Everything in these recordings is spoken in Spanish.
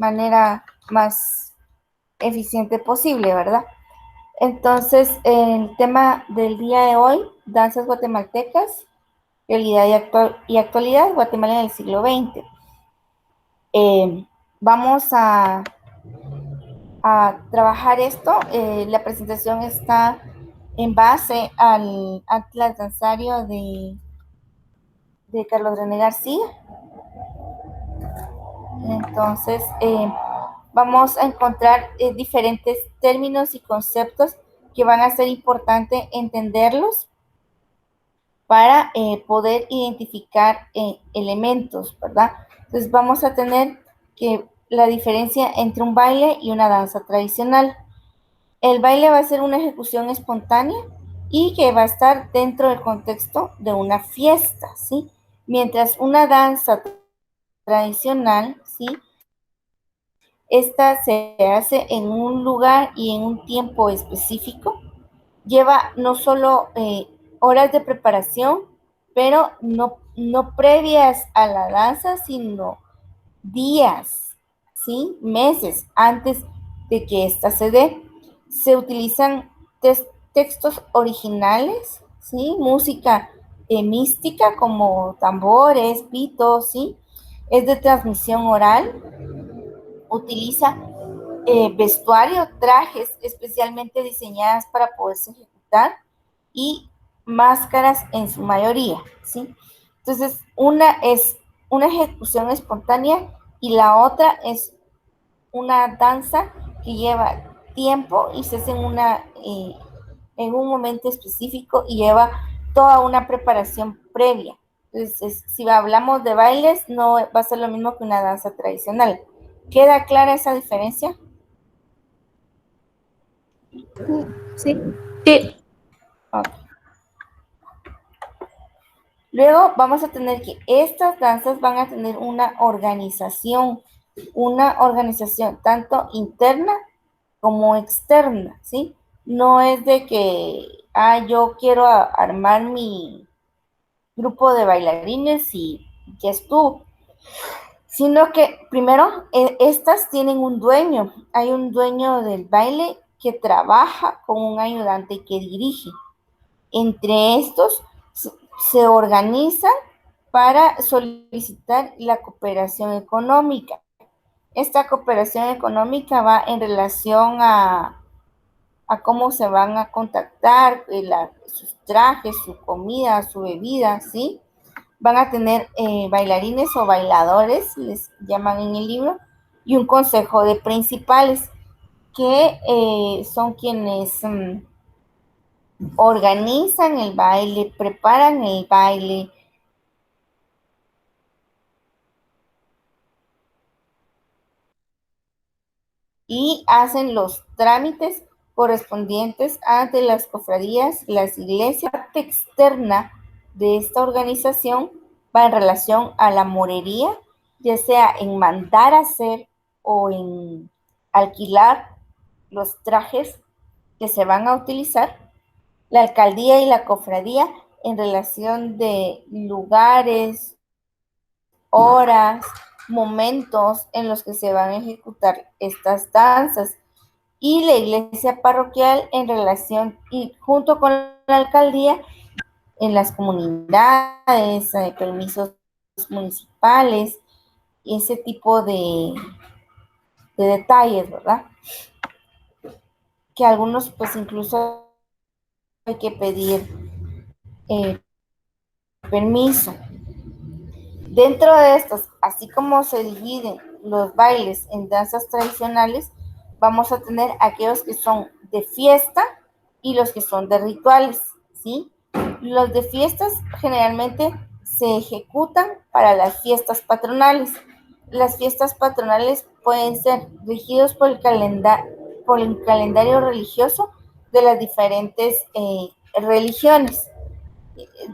manera más eficiente posible, ¿verdad? Entonces, el tema del día de hoy, danzas guatemaltecas, realidad y actualidad, Guatemala en el siglo XX. Vamos a trabajar esto. La presentación está en base al Atlas Danzario de Carlos René García. Entonces, vamos a encontrar diferentes términos y conceptos que van a ser importante entenderlos para poder identificar elementos, ¿verdad? Entonces vamos a tener que la diferencia entre un baile y una danza tradicional. El baile va a ser una ejecución espontánea y que va a estar dentro del contexto de una fiesta, ¿sí? Mientras una danza tradicional, ¿sí? Esta se hace en un lugar y en un tiempo específico. Lleva no solo horas de preparación, pero no previas a la danza, sino días, ¿sí? Meses antes de que ésta se dé. Se utilizan textos originales, ¿sí? Música mística como tambores, pitos, ¿sí? Es de transmisión oral, utiliza vestuario, trajes especialmente diseñadas para poderse ejecutar y máscaras en su mayoría, ¿sí? Entonces, una es una ejecución espontánea y la otra es una danza que lleva tiempo y se hace en un momento específico y lleva toda una preparación previa. Entonces, si hablamos de bailes, no va a ser lo mismo que una danza tradicional. ¿Queda clara esa diferencia? Sí. Sí. Okay. Luego vamos a tener que estas danzas van a tener una organización tanto interna como externa, ¿sí? No es de que, yo quiero armar mi grupo de bailarines y ya estuvo, sino que primero estas tienen un dueño, hay un dueño del baile que trabaja con un ayudante que dirige. Entre estos se organizan para solicitar la cooperación económica. Esta cooperación económica va en relación a cómo se van a contactar, sus trajes, su comida, su bebida, ¿sí? Van a tener bailarines o bailadores, les llaman en el libro, y un consejo de principales, que son quienes organizan el baile, preparan el baile, y hacen los trámites correspondientes ante las cofradías, las iglesias. La parte externa de esta organización va en relación a la morería, ya sea en mandar a hacer o en alquilar los trajes que se van a utilizar. La alcaldía y la cofradía en relación de lugares, horas, momentos en los que se van a ejecutar estas danzas, y la iglesia parroquial en relación y junto con la alcaldía en las comunidades, permisos municipales y ese tipo de detalles, ¿verdad? Que algunos pues incluso hay que pedir eh, permiso. Dentro de estos, así como se dividen los bailes en danzas tradicionales, vamos a tener aquellos que son de fiesta y los que son de rituales, ¿sí? Los de fiestas generalmente se ejecutan para las fiestas patronales. Las fiestas patronales pueden ser regidos por el calendario religioso de las diferentes religiones.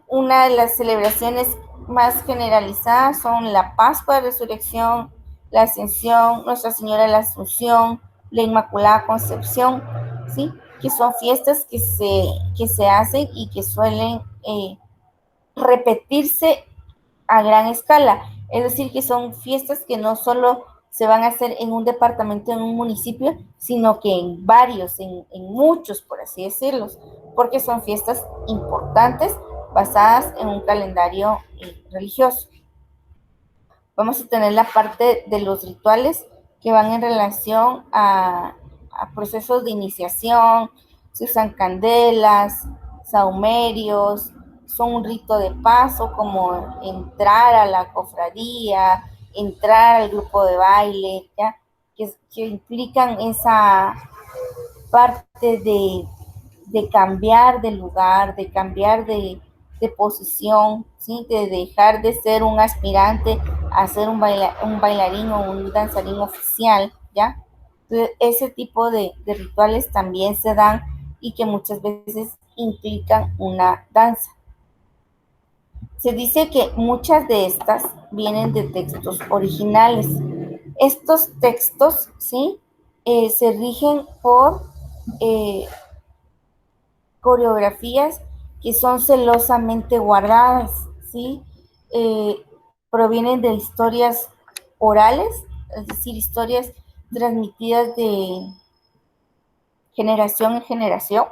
Una de las celebraciones más generalizadas son la Pascua de Resurrección, la Ascensión, Nuestra Señora de la Asunción, la Inmaculada Concepción, ¿sí? Que son fiestas que se hacen y que suelen repetirse a gran escala. Es decir, que son fiestas que no solo se van a hacer en un departamento, en un municipio, sino que en varios, en muchos, por así decirlo, porque son fiestas importantes basadas en un calendario religioso. Vamos a tener la parte de los rituales que van en relación a procesos de iniciación, se usan candelas, saumerios, son un rito de paso como entrar a la cofradía, entrar al grupo de baile, ¿ya? Que implican esa parte de cambiar de lugar, de cambiar de posición, ¿sí? De dejar de ser un aspirante a ser un bailarín o un danzarín oficial, ¿ya? Entonces, ese tipo de rituales también se dan y que muchas veces implican una danza. Se dice que muchas de estas vienen de textos originales. Estos textos, ¿sí? Se rigen por coreografías que son celosamente guardadas, ¿sí? Eh, Provienen de historias orales, es decir, historias transmitidas de generación en generación,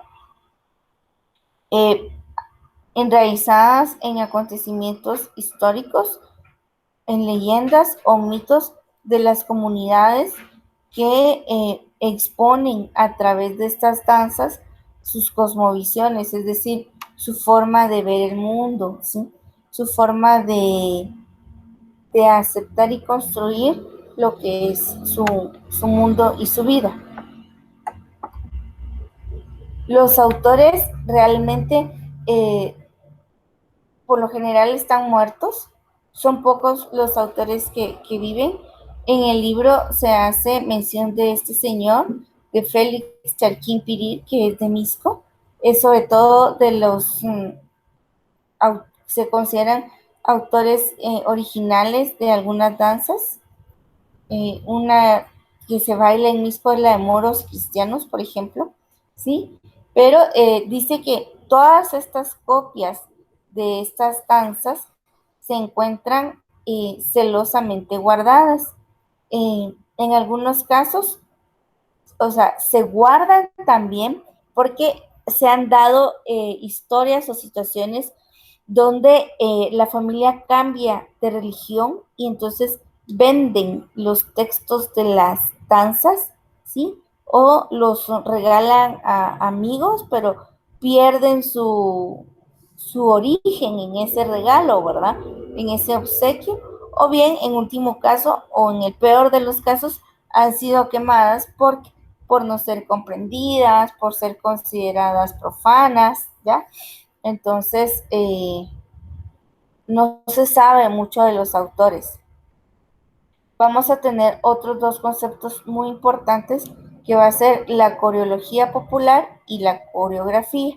eh, enraizadas en acontecimientos históricos, en leyendas o mitos de las comunidades que exponen a través de estas danzas sus cosmovisiones, es decir, su forma de ver el mundo, ¿sí? Su forma de aceptar y construir lo que es su mundo y su vida. Los autores realmente, por lo general, están muertos. Son pocos los autores que viven. En el libro se hace mención de este señor, de Félix Charquín Pirir, que es de Misco. Es sobre todo de los, se consideran autores originales de algunas danzas. Una que se baila en Misco es la de moros cristianos, por ejemplo, ¿sí? Pero dice que todas estas copias de estas danzas se encuentran celosamente guardadas. En algunos casos, o sea, se guardan también porque se han dado historias o situaciones donde la familia cambia de religión y entonces venden los textos de las danzas, ¿sí? O los regalan a amigos, pero pierden su origen en ese regalo, ¿verdad? En ese obsequio. O bien, en último caso, o en el peor de los casos, han sido quemadas por no ser comprendidas, por ser consideradas profanas, ¿ya? Entonces, no se sabe mucho de los autores. Vamos a tener otros dos conceptos muy importantes que va a ser la coreología popular y la coreografía.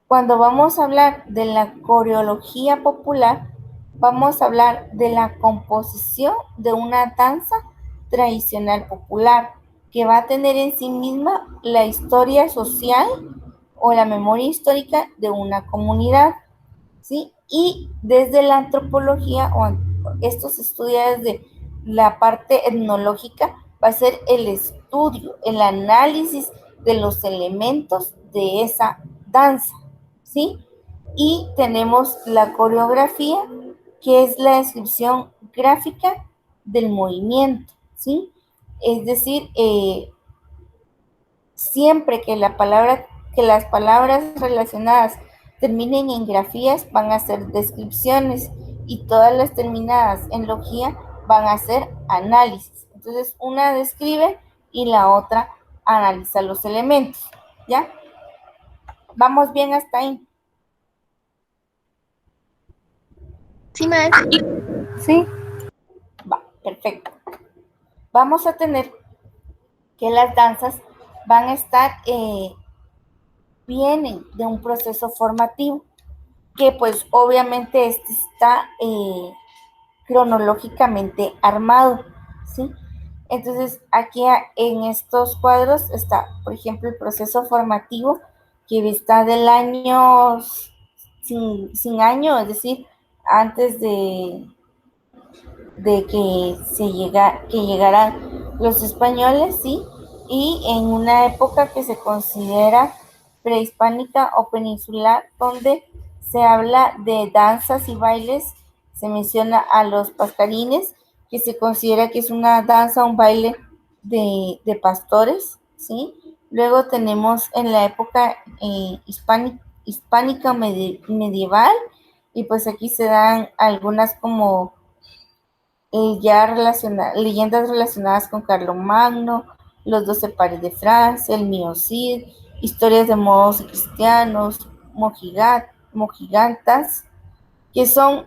Cuando vamos a hablar de la coreología popular, vamos a hablar de la composición de una danza tradicional popular que va a tener en sí misma la historia social o la memoria histórica de una comunidad, ¿sí? Y desde la antropología o esto se estudia desde la parte etnológica, va a ser el estudio, el análisis de los elementos de esa danza, ¿sí? Y tenemos la coreografía, que es la descripción gráfica del movimiento, ¿sí? Es decir, siempre que las palabras relacionadas terminen en grafías van a ser descripciones y todas las terminadas en logía van a ser análisis. Entonces, una describe y la otra analiza los elementos, ¿ya? ¿Vamos bien hasta ahí? Sí, maestra. Sí. Va, perfecto. Vamos a tener que las danzas van a estar, vienen de un proceso formativo, que pues obviamente este está cronológicamente armado, ¿sí? Entonces, aquí en estos cuadros está, por ejemplo, el proceso formativo que está del año sin año, es decir, antes de que llegaran los españoles, sí, y en una época que se considera prehispánica o peninsular, donde se habla de danzas y bailes, se menciona a los pascarines, que se considera que es una danza, un baile de pastores, ¿sí? Luego tenemos en la época hispánica medieval, y pues aquí se dan algunas como leyendas relacionadas con Carlomagno, los 12 pares de Francia, el Mío Cid, historias de modos cristianos, mojigantas, que son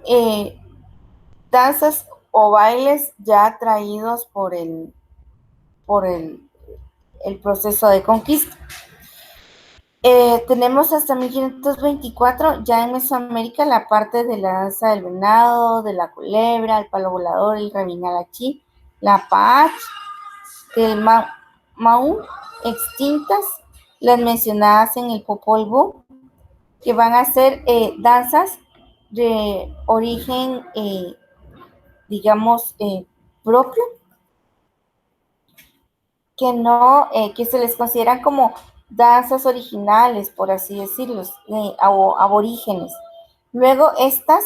danzas o bailes ya traídos por el proceso de conquista. Tenemos hasta 1524 ya en Mesoamérica la parte de la danza del venado, de la culebra, el palo volador, el rabinalachi, la pach, del Maú, extintas, las mencionadas en el Popol Vuh, que van a ser danzas de origen, digamos, propio, que no, que se les consideran como danzas originales, por así decirlo, aborígenes. Luego estas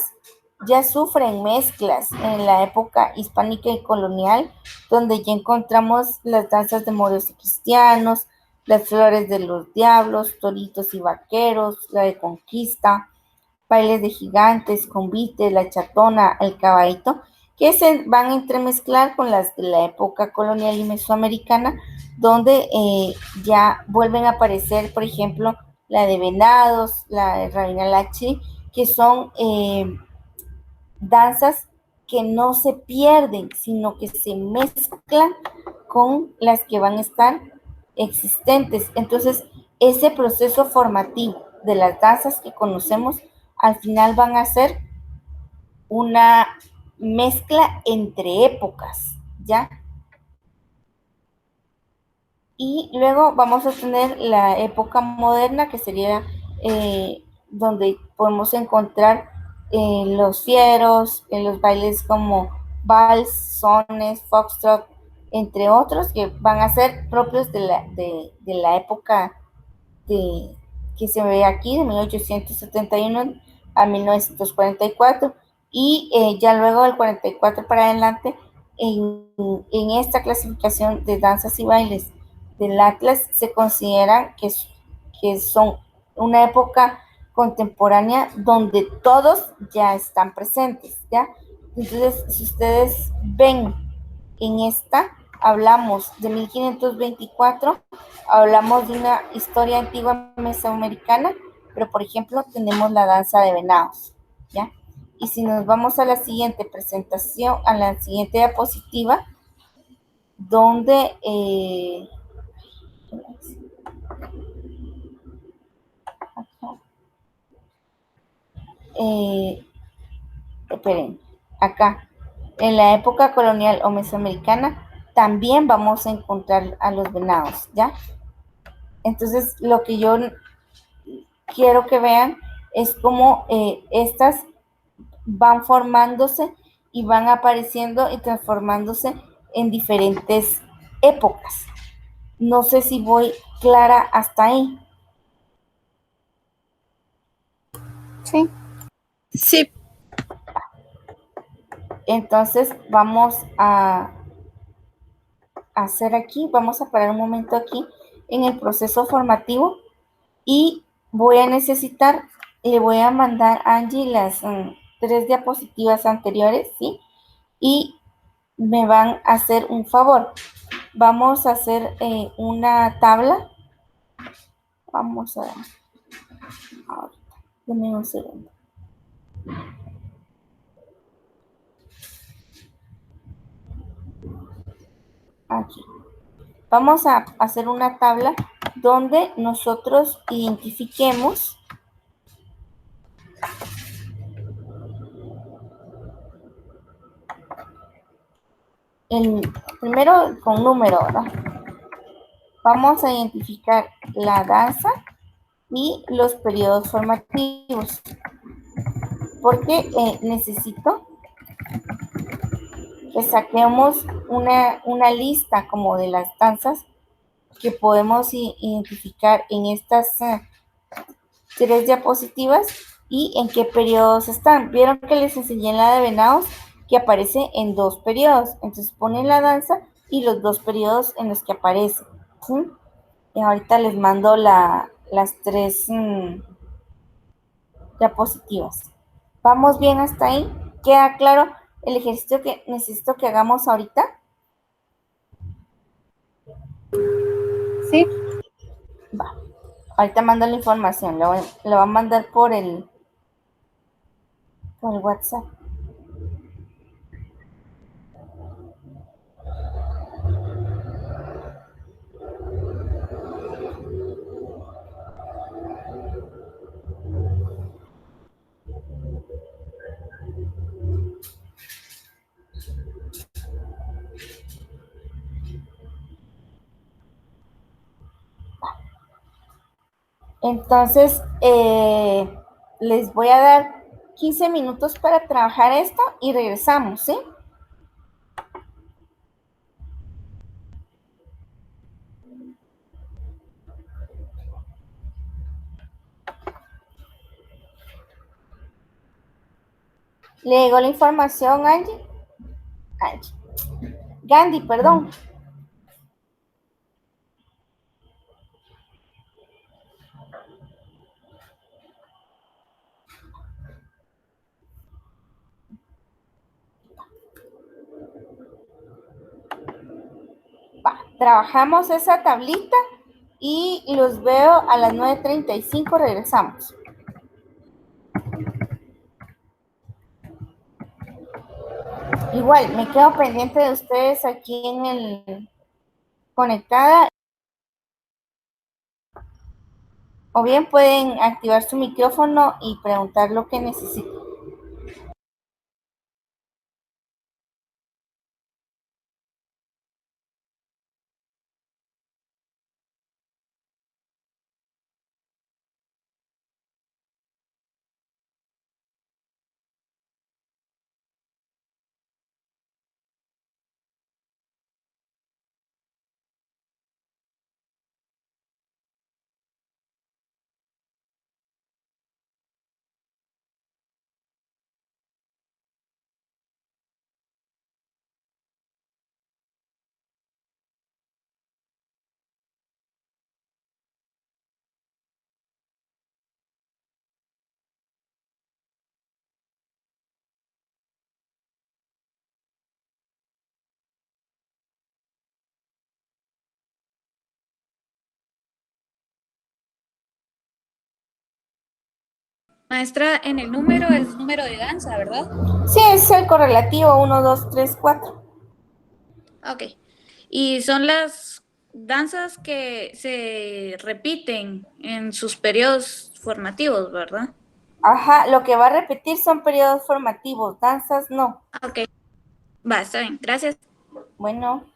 ya sufren mezclas en la época hispánica y colonial, donde ya encontramos las danzas de moros y cristianos, las flores de los diablos, toritos y vaqueros, la de conquista, bailes de gigantes, convite, la chatona, el caballito, que se van a entremezclar con las de la época colonial y mesoamericana, donde ya vuelven a aparecer, por ejemplo, la de venados, la de rabinalachi, que son danzas que no se pierden, sino que se mezclan con las que van a estar existentes. Entonces, ese proceso formativo de las danzas que conocemos, al final van a ser una mezcla entre épocas, ¿ya? Y luego vamos a tener la época moderna, que sería donde podemos encontrar los fieros, los bailes como vals, sones, foxtrot, entre otros, que van a ser propios de la época de, que se ve aquí, de 1871 a 1944, y ya luego del 44 para adelante, en esta clasificación de danzas y bailes del Atlas, se consideran que son una época contemporánea donde todos ya están presentes, ¿ya? Entonces, si ustedes ven en esta, hablamos de 1524, hablamos de una historia antigua mesoamericana, pero por ejemplo tenemos la danza de venados, ¿ya? Y si nos vamos a la siguiente presentación, a la siguiente diapositiva, donde eh, esperen, acá, en la época colonial o mesoamericana, también vamos a encontrar a los venados, ¿ya? Entonces, lo que yo quiero que vean es cómo estas van formándose y van apareciendo y transformándose en diferentes épocas. No sé si voy clara hasta ahí. Sí. Sí. Entonces vamos a hacer aquí, vamos a parar un momento aquí en el proceso formativo y voy a necesitar, le voy a mandar a Angie las 3 diapositivas anteriores, ¿sí? Y me van a hacer un favor. Vamos a hacer una tabla. Vamos a ver. Ahorita, denme un segundo. Aquí. Vamos a hacer una tabla donde nosotros identifiquemos primero con número, ¿verdad? Vamos a identificar la danza y los periodos formativos, porque necesito que saquemos una lista como de las danzas que podemos identificar en estas 3 diapositivas y en qué periodos están. Vieron que les enseñé en la de venados que aparece en 2 periodos. Entonces ponen la danza y los 2 periodos en los que aparece. ¿Sí? Y ahorita les mando las 3 diapositivas. ¿Vamos bien hasta ahí? ¿Queda claro el ejercicio que necesito que hagamos ahorita? Sí. Va. Ahorita mando la información. Lo voy a mandar por el WhatsApp. Entonces, les voy a dar 15 minutos para trabajar esto y regresamos, ¿sí? Le llegó la información, Angie. Angie. Gandhi, perdón. Va, trabajamos esa tablita y los veo a las 9:35, regresamos. Igual, me quedo pendiente de ustedes aquí en el conectada, o bien pueden activar su micrófono y preguntar lo que necesiten. Maestra, en el número es número de danza, ¿verdad? Sí, es el correlativo 1, 2, 3, 4. Ok. Y son las danzas que se repiten en sus periodos formativos, ¿verdad? Ajá, lo que va a repetir son periodos formativos, danzas no. Ok. Va, está bien. Gracias. Bueno.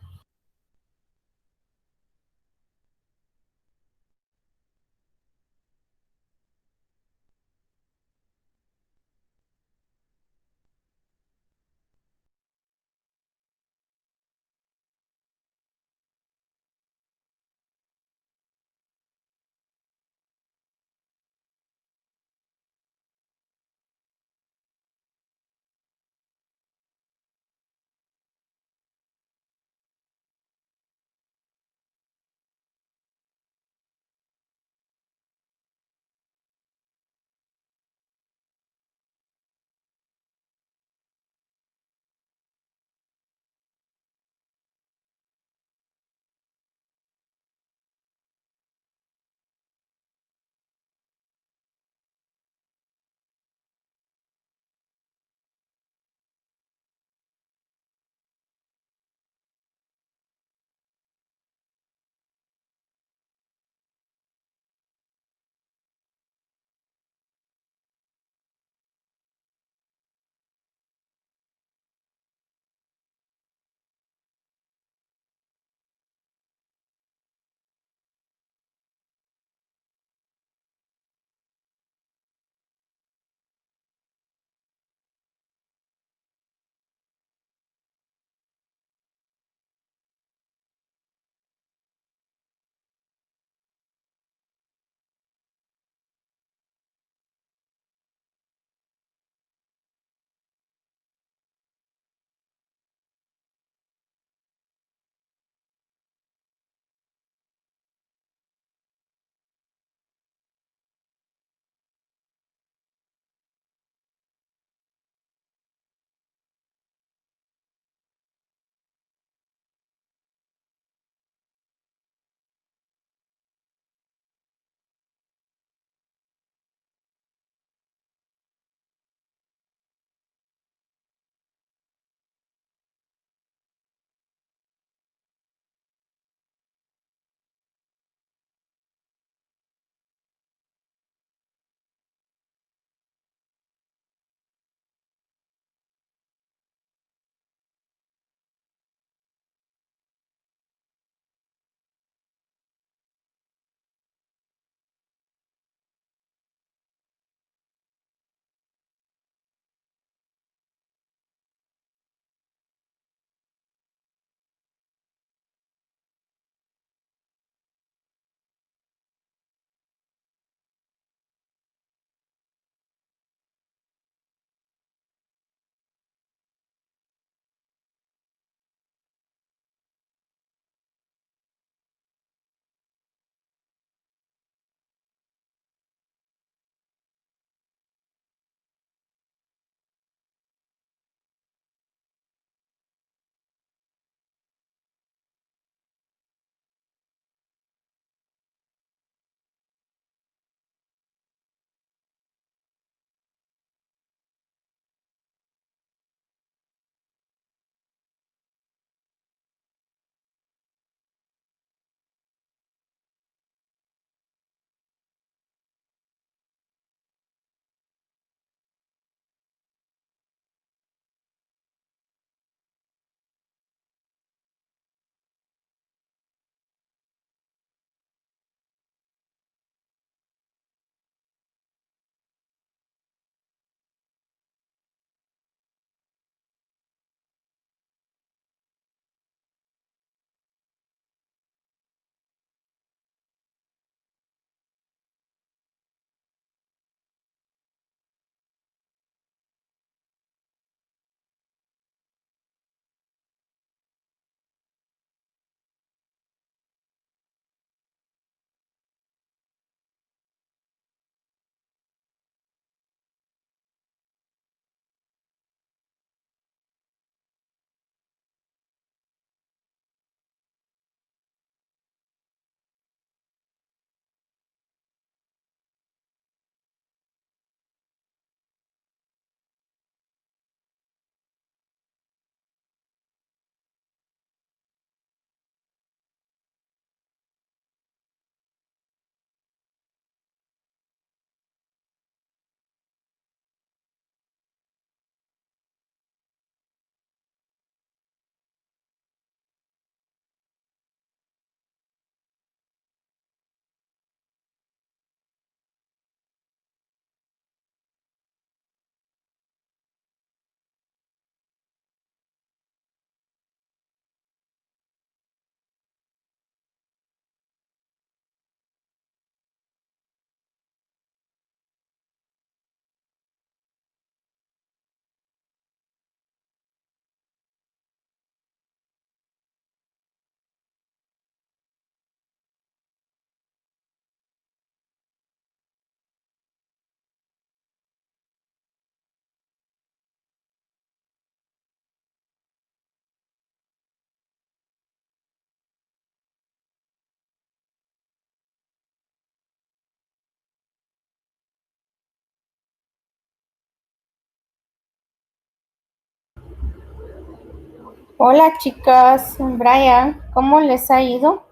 Hola chicas, Brian, ¿cómo les ha ido?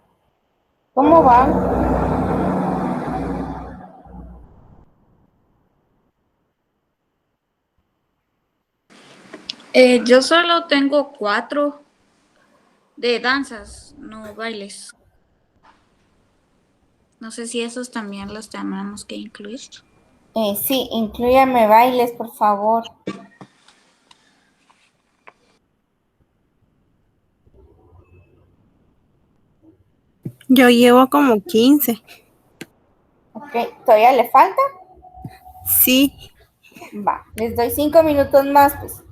¿Cómo van? Yo solo tengo 4 de danzas, no bailes. No sé si esos también los tenemos que incluir. Sí, inclúyame bailes, por favor. Yo llevo como 15. Ok, ¿todavía le falta? Sí. Va, les doy 5 minutos más, pues.